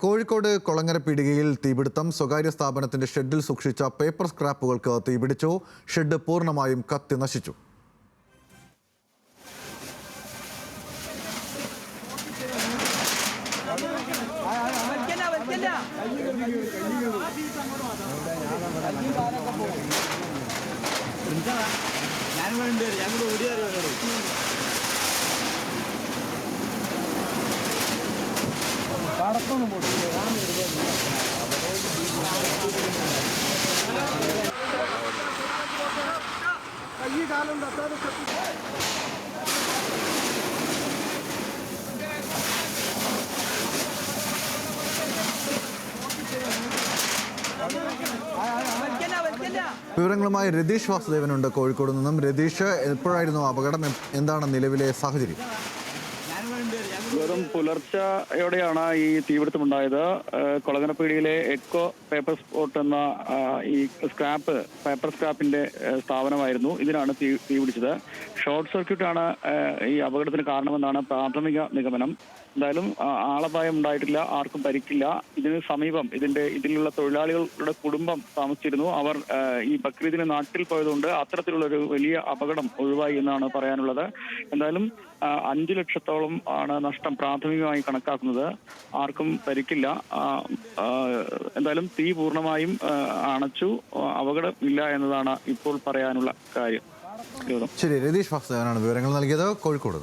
കോഴിക്കോട് കൊളങ്ങര പീടികയിൽ തീപിടുത്തം. സ്വകാര്യ സ്ഥാപനത്തിന്റെ ഷെഡിൽ സൂക്ഷിച്ച പേപ്പർ സ്ക്രാപ്പുകൾക്ക് തീപിടിച്ചു. ഷെഡ് പൂർണ്ണമായും കത്തി നശിച്ചു. വിവരങ്ങളുമായി രതീഷ് വാസുദേവനുണ്ട് കോഴിക്കോട് നിന്നും. രതീഷ്, എപ്പോഴായിരുന്നു അപകടം? എന്താണ് നിലവിലെ സാഹചര്യം? വെറും പുലർച്ചയോടെയാണ് ഈ തീപിടുത്തമുണ്ടായത്. കൊളങ്ങരപ്പീടിയിലെ എക്കോ പേപ്പർ സ്പോട്ട് എന്ന ഈ പേപ്പർ സ്ക്രാപ്പിന്റെ സ്ഥാപനമായിരുന്നു. ഇതിനാണ് തീപിടിച്ചത്. ഷോർട്ട് സർക്യൂട്ടാണ് ഈ അപകടത്തിന് കാരണമെന്നാണ് പ്രാഥമിക നിഗമനം. എന്തായാലും ആളപായം ഉണ്ടായിട്ടില്ല, ആർക്കും പരിക്കില്ല. ഇതിന് സമീപം ഇതിലുള്ള തൊഴിലാളികളുടെ കുടുംബം താമസിച്ചിരുന്നു. അവർ ഈ ബക്രീദിന് നാട്ടിൽ പോയതുകൊണ്ട് അത്തരത്തിലുള്ളൊരു വലിയ അപകടം ഒഴിവായി എന്നാണ് പറയാനുള്ളത്. എന്തായാലും 5 ലക്ഷത്തോളം ആണ് നഷ്ടം പ്രാഥമികമായി കണക്കാക്കുന്നത്. ആർക്കും പരിക്കില്ല. എന്തായാലും തീ പൂർണ്ണമായും അണച്ചു. അപകടം ഇല്ല എന്നതാണ് ഇപ്പോൾ പറയാനുള്ള കാര്യം. ശരി, രതീഷ് വാസുദേവനാണ് വിവരങ്ങൾ നൽകിയത് കോഴിക്കോട്.